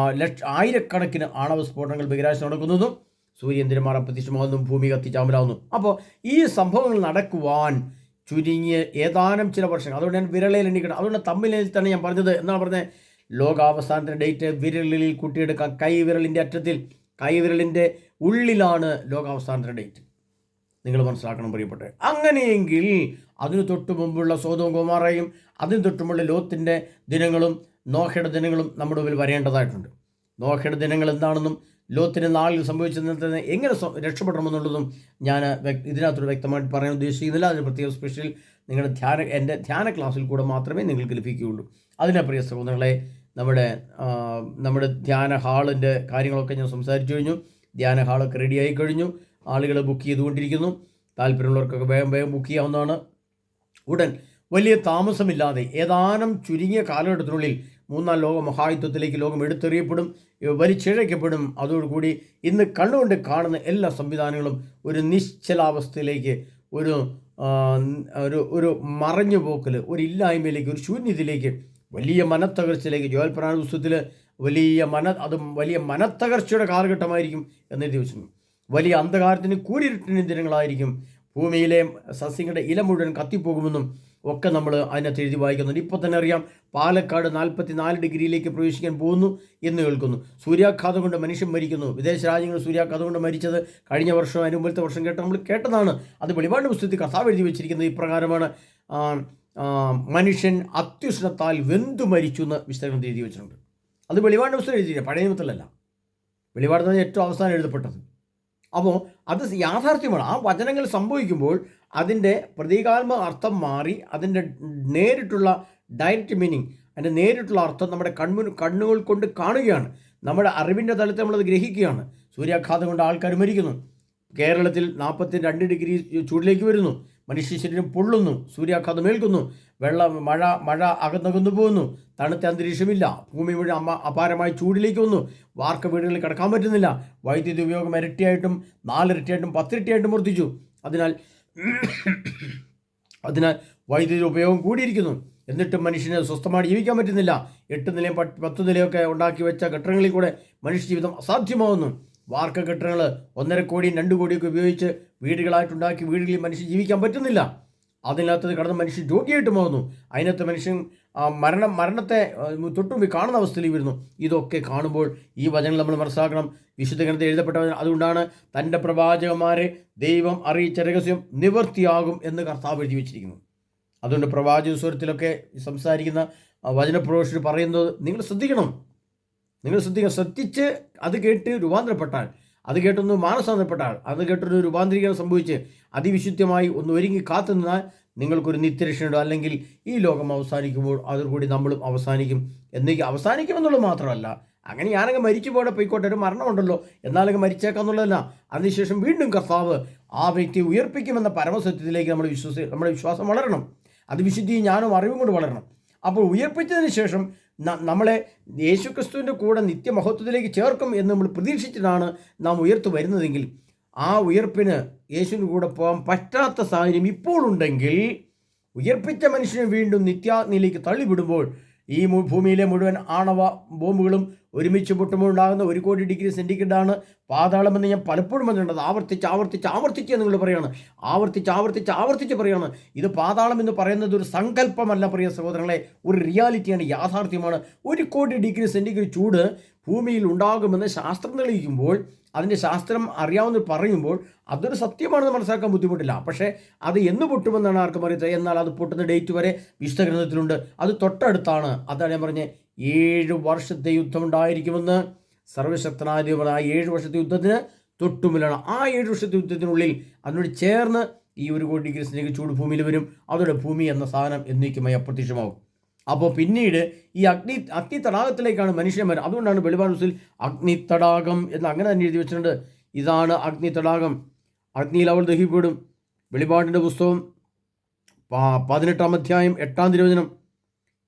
ആയിരക്കണക്കിന് ആണവ സ്ഫോടനങ്ങൾ ബഹിരാകാശം നടക്കുന്നതും സൂര്യചന്ദ്രന്മാർ അപ്രത്യക്ഷമാകുന്നതും ഭൂമി കത്തിച്ചാമ്പലാവുന്നു. അപ്പോൾ ഈ സംഭവങ്ങൾ നടക്കുവാൻ ചുരുങ്ങിയ ഏതാനും ചില വർഷങ്ങൾ, അതുകൊണ്ട് ഞാൻ വിരളയിൽ എണ്ണിക്കണം. അതുകൊണ്ട് തമ്മിലിൽ തന്നെ ഞാൻ പറഞ്ഞത് എന്നാണ് പറഞ്ഞത്, ലോകാവസാനത്തിൻ്റെ ഡേറ്റ് വിരലിൽ കൂട്ടിയെടുക്കാം. കൈവിരലിൻ്റെ അറ്റത്തിൽ, കൈവിരലിൻ്റെ ഉള്ളിലാണ് ലോകാവസാനത്തിൻ്റെ ഡേറ്റ്. നിങ്ങൾ മനസ്സിലാക്കണം പ്രിയപ്പെട്ടെ. അങ്ങനെയെങ്കിൽ അതിനു തൊട്ട് മുമ്പുള്ള സോദോം ഗൊമോറയും അതിന് തൊട്ടുമുള്ള ലോത്തിൻ്റെ ദിനങ്ങളും നോഹയുടെ ദിനങ്ങളും നമ്മുടെ മുമ്പിൽ വരേണ്ടതായിട്ടുണ്ട്. നോഹയുടെ ദിനങ്ങൾ എന്താണെന്നും ലോത്തിന് നാളിൽ സംഭവിച്ചതിന് എങ്ങനെ രക്ഷപ്പെടണമെന്നുള്ളതും ഞാൻ ഇതിനകത്തോട് വ്യക്തമായിട്ട് പറയാൻ ഉദ്ദേശിക്കുന്നില്ല. അതിന് പ്രത്യേക സ്പെഷ്യൽ നിങ്ങളുടെ എൻ്റെ ധ്യാന ക്ലാസ്സിൽ കൂടെ മാത്രമേ നിങ്ങൾക്ക് ലഭിക്കുകയുള്ളൂ. അതിനെ പ്രിയ സഹോദരങ്ങളെ, നമ്മുടെ ധ്യാന ഹാളിൻ്റെ കാര്യങ്ങളൊക്കെ ഞാൻ സംസാരിച്ചു കഴിഞ്ഞു. ധ്യാന ഹാളൊക്കെ റെഡിയായി കഴിഞ്ഞു. ആളുകൾ ബുക്ക് ചെയ്തുകൊണ്ടിരിക്കുന്നു. താല്പര്യമുള്ളവർക്കൊക്കെ വേഗം ബുക്ക് ചെയ്യാവുന്നതാണ്. ഉടൻ വലിയ താമസമില്ലാതെ ഏതാനും ചുരുങ്ങിയ കാലഘട്ടത്തിനുള്ളിൽ 3-ാം ലോക മഹായുദ്ധത്തിലേക്ക് ലോകം എടുത്തെറിയപ്പെടും, വലിച്ചിഴയ്ക്കപ്പെടും. അതോടുകൂടി ഇന്ന് കണ്ണുകൊണ്ട് കാണുന്ന എല്ലാ സംവിധാനങ്ങളും ഒരു നിശ്ചലാവസ്ഥയിലേക്ക്, ഒരു മറഞ്ഞു പോക്കൽ, ഒരു ഇല്ലായ്മയിലേക്ക്, ഒരു ശൂന്യതയിലേക്ക്, വലിയ മനത്തകർച്ചയിലേക്ക്. ജോയൽ പ്രാണ പുസ്തകത്തിൽ വലിയ മനത്തകർച്ചയുടെ കാലഘട്ടമായിരിക്കും എന്നെഴുതി വെച്ചിട്ടുണ്ട്. വലിയ അന്ധകാരത്തിന് കൂരിരുട്ടിന് ദിനങ്ങളായിരിക്കും. ഭൂമിയിലെ സസ്യങ്ങളുടെ ഇല മുഴുവൻ കത്തിപ്പോകുമെന്നും ഒക്കെ നമ്മൾ അതിനകത്ത് എഴുതി വായിക്കുന്നുണ്ട്. ഇപ്പോൾ തന്നെ അറിയാം, പാലക്കാട് 44 ഡിഗ്രിയിലേക്ക് പ്രവേശിക്കാൻ പോകുന്നു എന്ന് കേൾക്കുന്നു. സൂര്യാഘാതം കൊണ്ട് മനുഷ്യൻ മരിക്കുന്നു. വിദേശ രാജ്യങ്ങൾ സൂര്യാഘാതം കൊണ്ട് മരിച്ചത് കഴിഞ്ഞ വർഷം അതിന് മുമ്പത്തെ വർഷം നമ്മൾ കേട്ടതാണ്. അത് വെളിപാട് പുസ്തകത്തിൽ കർത്താവ് എഴുതി വെച്ചിരിക്കുന്നത് ഇപ്രകാരമാണ്: മനുഷ്യൻ അത്യുഷ്ണത്താൽ വെന്തു മരിച്ചു എന്ന് വിശദീകരണം എഴുതി വെച്ചിട്ടുണ്ട്. അത് വെളിപാട് പുസ്തകം എഴുതിയില്ല, പഴയ നിയമത്തിലല്ല. വെളിപാട് ഏറ്റവും അവസാനം എഴുതപ്പെട്ടത്. അപ്പോൾ അത് യാഥാർത്ഥ്യമാണ്. ആ വചനങ്ങൾ സംഭവിക്കുമ്പോൾ അതിൻ്റെ പ്രതീകാത്മക അർത്ഥം മാറി അതിൻ്റെ നേരിട്ടുള്ള ഡയറക്റ്റ് മീനിങ്, അതിൻ്റെ നേരിട്ടുള്ള അർത്ഥം നമ്മുടെ കണ്ണുകൾ കൊണ്ട് കാണുകയാണ്. നമ്മുടെ അറിവിൻ്റെ തലത്തിൽ നമ്മളത് ഗ്രഹിക്കുകയാണ്. സൂര്യാഘാതം കൊണ്ട് ആൾക്കാർ മരിക്കുന്നു. കേരളത്തിൽ 42 ഡിഗ്രി ചൂടിലേക്ക് വരുന്നു. മനുഷ്യ ശരീരം പൊള്ളുന്നു, സൂര്യാഘാതം ഏൽക്കുന്നു, മഴ അകന്നകന്നു പോകുന്നു, തണുത്ത അന്തരീക്ഷമില്ല, ഭൂമി മുഴുവൻ അപാരമായി ചൂടിലേക്ക് വന്നു, വാർക്ക വീടുകളിൽ കിടക്കാൻ പറ്റുന്നില്ല, വൈദ്യുതി ഉപയോഗം ഇരട്ടിയായിട്ടും 4 ഇരട്ടിയായിട്ടും 10 ഇരട്ടിയായിട്ടും വർദ്ധിച്ചു. അതിനാൽ വൈദ്യുതി ഉപയോഗം കൂടിയിരിക്കുന്നു. എന്നിട്ടും മനുഷ്യന് സ്വസ്ഥമായി ജീവിക്കാൻ പറ്റുന്നില്ല. 8 നിലയും 10 നിലയൊക്കെ ഉണ്ടാക്കി വെച്ച കെട്ടിടങ്ങളിൽ കൂടെ മനുഷ്യ ജീവിതം അസാധ്യമാവുന്നു. വാർക്ക കെട്ടിടങ്ങൾ 1.5 കോടിയും 2 കോടിയൊക്കെ ഉപയോഗിച്ച് വീടുകളായിട്ടുണ്ടാക്കി വീടുകളിൽ മനുഷ്യൻ ജീവിക്കാൻ പറ്റുന്നില്ല. അതിനകത്ത് കടന്ന് മനുഷ്യൻ രോഗിയായിട്ട് മാറുന്നു. അതിനകത്ത് മനുഷ്യൻ മരണത്തെ തൊട്ടുമുമ്പിൽ കാണുന്ന അവസ്ഥയിൽ വരുന്നു. ഇതൊക്കെ കാണുമ്പോൾ ഈ വചനങ്ങൾ നമ്മൾ മനസ്സിലാക്കണം. വിശുദ്ധ ഗ്രന്ഥത്തിൽ എഴുതപ്പെട്ടവൻ അതുകൊണ്ടാണ് തൻ്റെ പ്രവാചകന്മാരെ ദൈവം അറിയിച്ച രഹസ്യം നിവൃത്തിയാകും എന്ന് കർത്താവ് എഴുതി വെച്ചിരിക്കുന്നു. അതുകൊണ്ട് പ്രവാചക സ്വരത്തിലൊക്കെ സംസാരിക്കുന്ന വചനപ്രഘോഷകർ പറയുന്നത് നിങ്ങൾ ശ്രദ്ധിക്കണം. ശ്രദ്ധിച്ച് അത് കേട്ട് രൂപാന്തരപ്പെട്ടാൽ, അത് കേട്ടൊന്ന് മാനസാന്തരപ്പെട്ടാൽ, അത് കേട്ടൊരു രൂപാന്തരീകരണം സംഭവിച്ച് അതിവിശുദ്ധമായി ഒന്ന് ഒരുങ്ങി കാത്തു നിന്നാൽ നിങ്ങൾക്കൊരു നിത്യരക്ഷയുണ്ട്. അല്ലെങ്കിൽ ഈ ലോകം അവസാനിക്കുമ്പോൾ അതോടുകൂടി നമ്മളും അവസാനിക്കും. അവസാനിക്കുമെന്നുള്ളത് മാത്രമല്ല, അങ്ങനെ ഞാനങ്ങ് മരിച്ചു പോടെ പോയിക്കോട്ടെ, ഒരു മരണമുണ്ടല്ലോ, എന്നാലങ്ങ് മരിച്ചേക്കാന്നുള്ളതല്ല. അതിനുശേഷം വീണ്ടും കർത്താവ് ആ വ്യക്തിയെ ഉയർപ്പിക്കുമെന്ന പരമസത്യത്തിലേക്ക് നമ്മുടെ വിശ്വാസം വളരണം. അത് വിശുദ്ധിയും ജ്ഞാനവും അറിവും കൊണ്ട് വളരണം. അപ്പോൾ ഉയർപ്പിച്ചതിന് ശേഷം നമ്മളെ യേശുക്രിസ്തുവിൻ്റെ കൂടെ നിത്യമഹത്വത്തിലേക്ക് ചേർക്കും എന്ന് നമ്മൾ പ്രതീക്ഷിച്ചിട്ടാണ് നാം ഉയർത്തു വരുന്നതെങ്കിൽ, ആ ഉയർപ്പിന് യേശുവിൻ്റെ കൂടെ പോകാൻ പറ്റാത്ത സാഹചര്യം ഇപ്പോഴുണ്ടെങ്കിൽ, ഉയർപ്പിച്ച മനുഷ്യനെ വീണ്ടും നിത്യാഗ്നിയിലേക്ക് തള്ളിവിടുമ്പോൾ ഈ ഭൂമിയിലെ മുഴുവൻ ആണവ ബോംബുകളും ഒരുമിച്ച് പൊട്ടുമ്പോൾ ഉണ്ടാകുന്ന 1 കോടി ഡിഗ്രി സെൻറ്റിഗ്രേഡാണ് പാതാളമെന്ന് ഞാൻ പലപ്പോഴും പറഞ്ഞിട്ടുണ്ട്. ആവർത്തിച്ച് നിങ്ങൾ പറയുകയാണ്, ആവർത്തിച്ച് പറയുകയാണ്. ഇത് പാതാളം എന്ന് പറയുന്നത് ഒരു സങ്കല്പമല്ല പ്രിയ സഹോദരങ്ങളെ, ഒരു റിയാലിറ്റിയാണ്, യാഥാർത്ഥ്യമാണ്. 1 കോടി ഡിഗ്രി സെൻറ്റിഗ്രേഡ് ചൂട് ഭൂമിയിൽ ഉണ്ടാകുമെന്ന് ശാസ്ത്രം തെളിയിക്കുമ്പോൾ, അതിൻ്റെ ശാസ്ത്രം അറിയാവുന്ന പറയുമ്പോൾ അതൊരു സത്യമാണെന്ന് മനസ്സിലാക്കാൻ ബുദ്ധിമുട്ടില്ല. പക്ഷേ അത് എന്ന് പൊട്ടുമെന്നാണ് ആർക്കും അറിയത്തത്. എന്നാൽ അത് പൊട്ടുന്ന ഡേറ്റ് വരെ വിശുദ്ധ ഗ്രന്ഥത്തിലുണ്ട്. അത് തൊട്ടടുത്താണ്. അതാണ് ഞാൻ പറഞ്ഞത്, 7 വർഷത്തെ യുദ്ധമുണ്ടായിരിക്കുമെന്ന് സർവശക്തനായ ദൈവം. ആ 7 വർഷത്തെ യുദ്ധത്തിന് തൊട്ടുമുമ്പിലാണ്. ആ 7 വർഷത്തെ യുദ്ധത്തിനുള്ളിൽ അതിനോട് ചേർന്ന് ഈ 1,000,000 ചൂട് ഭൂമിയിൽ വരും. അതോടെ ഭൂമി എന്ന സാധനം എന്നേക്കുമായി അപ്രത്യക്ഷമാവും. അപ്പോൾ പിന്നീട് ഈ അഗ്നി തടാകത്തിലേക്കാണ് മനുഷ്യന്മാർ. അതുകൊണ്ടാണ് വെളിപാട് പുസ്തകത്തിൽ അഗ്നി തടാകം എന്ന് അങ്ങനെ തന്നെ എഴുതി വെച്ചിട്ടുണ്ട്. ഇതാണ് അഗ്നി തടാകം, അഗ്നിയിൽ അവൾ ദഹിക്കപ്പെടും. വെളിപാടിൻ്റെ പുസ്തകം 18-ാം അധ്യായം 8-ാം തിരുവചനം,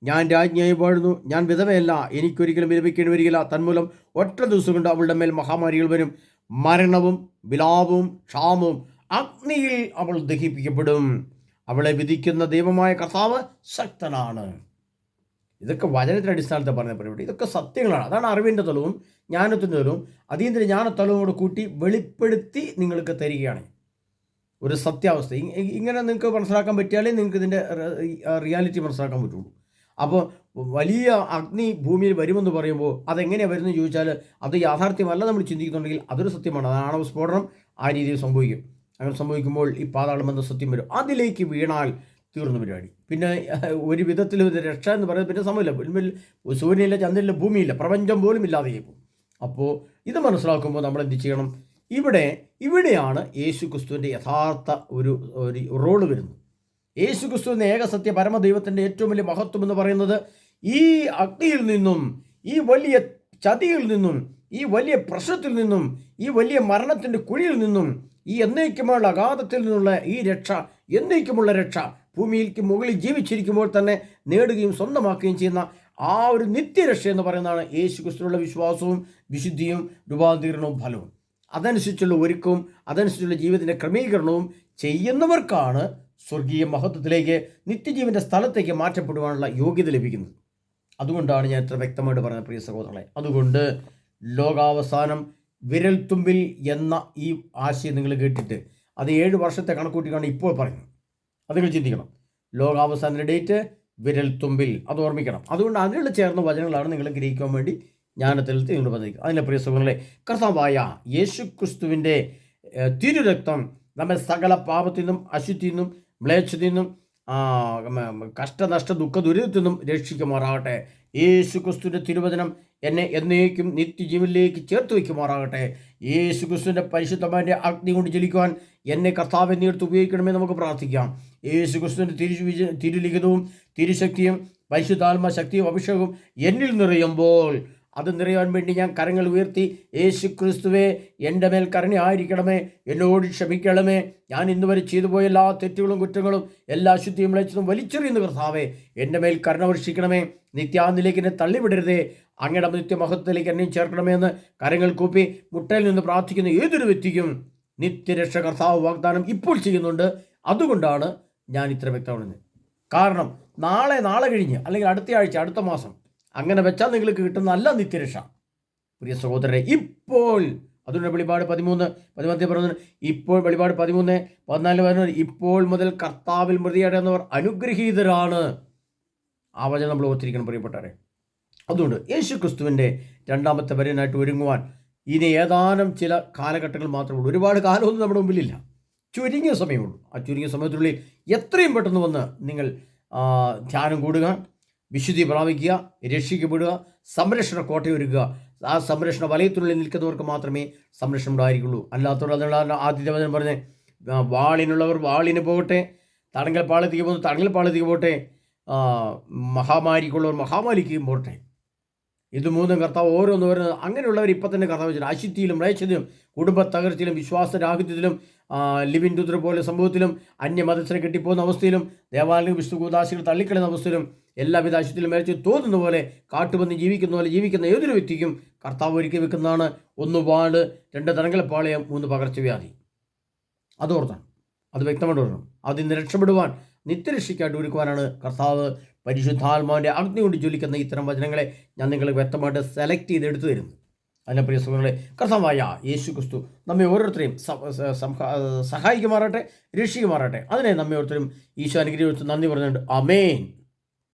ഞാൻ രാജ്ഞിയായി വാഴുന്നു, ഞാൻ വിധവയല്ല, എനിക്കൊരിക്കലും വിലപിക്കേണ്ടി വരികയില്ല. തന്മൂലം ഒറ്റ ദിവസം കൊണ്ട് അവളുടെ മേൽ മഹാമാരികൾ വരും, മരണവും വിലാപവും ക്ഷാമവും. അഗ്നിയിൽ അവൾ ദഹിപ്പിക്കപ്പെടും. അവളെ വിധിക്കുന്ന ദൈവമായ കർത്താവ് ശക്തനാണ്. ഇതൊക്കെ വചനത്തിൻ്റെ അടിസ്ഥാനത്തിൽ പറഞ്ഞ പരിപാടി. ഇതൊക്കെ സത്യങ്ങളാണ്. അതാണ് അറിവിൻ്റെ തലവും ജ്ഞാനത്തിൻ്റെ തലവും അതീന്ദ്രിയ ജ്ഞാനത്തലവും കൂടെ കൂട്ടി വെളിപ്പെടുത്തി നിങ്ങൾക്ക് തരികയാണ് ഒരു സത്യാവസ്ഥ. ഇങ്ങനെ നിങ്ങൾക്ക് മനസ്സിലാക്കാൻ പറ്റിയാലേ നിങ്ങൾക്ക് ഇതിൻ്റെ റിയാലിറ്റി മനസ്സിലാക്കാൻ പറ്റുള്ളൂ. അപ്പോൾ വലിയ അഗ്നി ഭൂമിയിൽ വരുമെന്ന് പറയുമ്പോൾ അതെങ്ങനെയാണ് വരുന്നത് ചോദിച്ചാൽ അത് യാഥാർത്ഥ്യമല്ല നമ്മൾ ചിന്തിക്കുന്നുണ്ടെങ്കിൽ അതൊരു സത്യമാണ്. അത് ആണവ സ്ഫോടനം ആ രീതിയിൽ സംഭവിക്കും. അങ്ങനെ സംഭവിക്കുമ്പോൾ ഈ പാതാളം എന്ന സത്യം വരും. അതിലേക്ക് വീണാൽ തീർന്നു പരിപാടി. പിന്നെ ഒരു വിധത്തിൽ രക്ഷ എന്ന് പറയുന്നത് പിന്നെ സമയമില്ല. ഭൂമിയിൽ സൂര്യനില്ല, ചന്ദ്രനില്ല, ഭൂമിയില്ല, പ്രപഞ്ചം പോലും ഇല്ലാതെ പോകും. അപ്പോൾ ഇത് മനസ്സിലാക്കുമ്പോൾ നമ്മൾ എന്ത് ചെയ്യണം? ഇവിടെയാണ് യേശു ക്രിസ്തുവിൻ്റെ യഥാർത്ഥ ഒരു റോള് വരുന്നത്. യേശു ക്രിസ്തു എന്ന ഏകസത്യ പരമദൈവത്തിൻ്റെ ഏറ്റവും വലിയ മഹത്വം എന്ന് പറയുന്നത് ഈ അഗ്നിയിൽ നിന്നും, ഈ വലിയ ചതിയിൽ നിന്നും, ഈ വലിയ പ്രശ്നത്തിൽ നിന്നും, ഈ വലിയ മരണത്തിൻ്റെ കുഴിയിൽ നിന്നും, ഈ എന്നേക്കുമുള്ള അഗാധത്തിൽ നിന്നുള്ള ഈ രക്ഷ, എന്നേക്കുമുള്ള രക്ഷ ഭൂമിയിലേക്ക് മുകളിൽ ജീവിച്ചിരിക്കുമ്പോൾ തന്നെ നേടുകയും സ്വന്തമാക്കുകയും ചെയ്യുന്ന ആ ഒരു നിത്യരക്ഷ എന്ന് പറയുന്നതാണ് യേശു ക്രിസ്തുവിലുള്ള വിശ്വാസവും വിശുദ്ധിയും രൂപാന്തരീകരണവും ഫലവും. അതനുസരിച്ചുള്ള ഒരുക്കവും അതനുസരിച്ചുള്ള ജീവിതത്തിൻ്റെ ക്രമീകരണവും ചെയ്യുന്നവർക്കാണ് സ്വർഗീയ മഹത്വത്തിലേക്ക്, നിത്യജീവൻ്റെ സ്ഥലത്തേക്ക് മാറ്റപ്പെടുവാനുള്ള യോഗ്യത ലഭിക്കുന്നത്. അതുകൊണ്ടാണ് ഞാൻ ഇത്ര വ്യക്തമായിട്ട് പറഞ്ഞത് പ്രിയ സഹോദരങ്ങളെ. അതുകൊണ്ട് ലോകാവസാനം വിരൽത്തുമ്പിൽ എന്ന ഈ ആശയം നിങ്ങൾ കേട്ടിട്ട് അത് 7 വർഷത്തെ കണക്കൂട്ടിക്കാണ് ഇപ്പോൾ പറയുന്നത്. അത് നിങ്ങൾ ചിന്തിക്കണം. ലോകാവസാനത്തിൻ്റെ ഡേറ്റ് വിരൽത്തുമ്പിൽ, അത് ഓർമ്മിക്കണം. അതുകൊണ്ട് അതിനുള്ള ചേർന്ന വചനങ്ങളാണ് നിങ്ങൾ ഗ്രഹിക്കാൻ വേണ്ടി ജ്ഞാനത്തിൽ നിങ്ങൾ പറഞ്ഞിരിക്കുക. അതിൻ്റെ പ്രിയ സഹോദരങ്ങളെ, കർത്താവായ യേശു ക്രിസ്തുവിൻ്റെ തിരുരക്തം നമ്മെ സകല പാപത്തിൽ നിന്നും, അശുദ്ധിയിൽ നിന്നും, മ്ലേച്ഛതയിൽ നിന്നും, കഷ്ടനഷ്ട ദുഃഖ ദുരിതത്തിൽ നിന്നും രക്ഷിക്കുമാറാകട്ടെ. യേശു ക്രിസ്തുവിൻ്റെ തിരുവചനം എന്നെ എന്നേക്കും നിത്യജീവനിലേക്ക് ചേർത്ത് വയ്ക്കുമാറാകട്ടെ. യേശു ക്രിസ്തുവിൻ്റെ പരിശുദ്ധമായ അഗ്നി കൊണ്ട് ജലിക്കുവാൻ എന്നെ കർത്താവ് എന്നിടത്ത് ഉപയോഗിക്കണമെന്ന് നമുക്ക് പ്രാർത്ഥിക്കാം. യേശു ക്രിസ്തുവിൻ്റെ തിരുലിഖിതവും തിരുശക്തിയും പരിശുദ്ധാത്മ ശക്തിയും അഭിഷേകവും എന്നിൽ നിറയുമ്പോൾ അത് നിറയാൻ വേണ്ടി ഞാൻ കരങ്ങൾ ഉയർത്തി, യേശു ക്രിസ്തുവേ, എൻ്റെ മേൽ കരുണയായിരിക്കണമേ, എന്നോട് ക്ഷമിക്കണമേ, ഞാൻ ഇന്നുവരെ ചെയ്തു പോയ എല്ലാ തെറ്റുകളും കുറ്റങ്ങളും എല്ലാ അശുദ്ധിയും വിളിച്ചതും വലിച്ചെറിയുന്ന കർത്താവേ, എൻ്റെ മേൽ കരുണ വർഷിക്കണമേ, നിത്യാന്തിലേക്ക് എന്നെ തള്ളിവിടരുതേ, അങ്ങയുടെ നിത്യമഹത്വത്തിലേക്ക് എന്നെയും ചേർക്കണമേ എന്ന് കരങ്ങൾ കൂപ്പി മുട്ടയിൽ നിന്ന് പ്രാർത്ഥിക്കുന്ന ഏതൊരു വ്യക്തിക്കും നിത്യരക്ഷ കർത്താവ് വാഗ്ദാനം ഇപ്പോൾ ചെയ്യുന്നുണ്ട്. അതുകൊണ്ടാണ് ഞാൻ ഇത്ര വ്യക്തമാകുന്നത്. കാരണം നാളെ കഴിഞ്ഞ് അല്ലെങ്കിൽ അടുത്ത ആഴ്ച, അടുത്ത മാസം അങ്ങനെ വെച്ചാൽ നിങ്ങൾക്ക് കിട്ടുന്ന നല്ല നിത്യരക്ഷ പ്രിയ സഹോദരരെ ഇപ്പോൾ. അതുകൊണ്ട് വെളിപാട് 13 പറയുന്നത്, ഇപ്പോൾ വെളിപാട് 13:14 പറയുന്നത്, ഇപ്പോൾ മുതൽ കർത്താവിൽ മൃതിയടയുന്നവർ അനുഗ്രഹീതരാണ്. ആ വചനം നമ്മൾ ഓർത്തിരിക്കണം പ്രിയപ്പെട്ടവരെ. അതുകൊണ്ട് യേശു ക്രിസ്തുവിൻ്റെ രണ്ടാമത്തെ വരവിനായിട്ട് ഒരുങ്ങുവാൻ ഇനി ഏതാനും ചില കാലഘട്ടങ്ങൾ മാത്രമേ ഉള്ളൂ. ഒരുപാട് കാലമൊന്നും നമ്മുടെ മുമ്പിലില്ല, ചുരുങ്ങിയ സമയമുള്ളൂ. ആ ചുരുങ്ങിയ സമയത്തിനുള്ളിൽ എത്രയും പെട്ടെന്ന് വന്ന് നിങ്ങൾ ധ്യാനം കൂടുക, വിശുദ്ധി പ്രാപിക്കുക, രക്ഷിക്കപ്പെടുക, സംരക്ഷണ കോട്ടയൊരുക്കുക. ആ സംരക്ഷണ വലയത്തിനുള്ളിൽ നിൽക്കുന്നവർക്ക് മാത്രമേ സംരക്ഷണം ഉണ്ടായിരിക്കുള്ളൂ. അല്ലാത്തവർ അതിനുള്ള ആദ്യത്തെ വചനം പറഞ്ഞ്, വാളിനുള്ളവർ വാളിന് പോകട്ടെ, തടങ്കൽ പാളയത്തേക്ക് പോകുന്നു തടങ്കൽ പാളയത്തേക്ക് പോകട്ടെ, മഹാമാരിക്കുള്ളവർ മഹാമാരിക്കും പോകട്ടെ. ഇത് മൂന്നും കർത്താവ് ഓരോന്ന് വരുന്നത്. അങ്ങനെയുള്ളവർ ഇപ്പം തന്നെ കർത്താവ് വെച്ചിട്ട് അശുദ്ധിയിലും മ്ലേച്ഛതയിലും കുടുംബ തകർച്ചയിലും വിശ്വാസരാഹിത്യത്തിലും ലിവിൻ ടുദ്ര പോലെ സംഭവത്തിലും അന്യമതസ്ഥരെ കെട്ടിപ്പോകുന്ന അവസ്ഥയിലും ദേവാലയം വിശുദ്ധകൂദാശികൾ തള്ളിക്കളയുന്ന അവസ്ഥയിലും എല്ലാവിധ അശുദ്ധിയിലും മരിച്ച് തോന്നുന്ന പോലെ കാട്ടുപന്നി ജീവിക്കുന്ന പോലെ ജീവിക്കുന്ന ഏതൊരു വ്യക്തിക്കും കർത്താവ് ഒരുക്കി വെക്കുന്നതാണ് 1 വാള്, 2 തടങ്കൽപ്പാളയം, 3 പകർച്ചവ്യാധി. അതോർത്താണ്, അത് വ്യക്തമായിട്ട് ഓർക്കണം. അതിൽ നിന്ന് രക്ഷപ്പെടുവാൻ, നിത്യരക്ഷയ്ക്കായിട്ട് ഒരുക്കുവാനാണ് കർത്താവ് പരിശുദ്ധാത്മാവിൻ്റെ അഗ്നി കൊണ്ട് ജ്വലിക്കുന്ന ഇത്തരം വചനങ്ങളെ ഞാൻ നിങ്ങൾക്ക് വ്യക്തമായിട്ട് സെലക്ട് ചെയ്ത് എടുത്തു തരുന്നു. അതിനെ പ്രിയ സുഹൃത്തുക്കളെ, കർത്താവായ യേശു ക്രിസ്തു നമ്മെ ഓരോരുത്തരെയും സഹായിക്കുമാറാട്ടെ, രക്ഷിക്കുമാറാട്ടെ. അതിനെ നമ്മെ ഓരോരുത്തരും ഈശോ അനുഗ്രഹിച്ച് നന്ദി പറഞ്ഞുകൊണ്ട് ആമേൻ.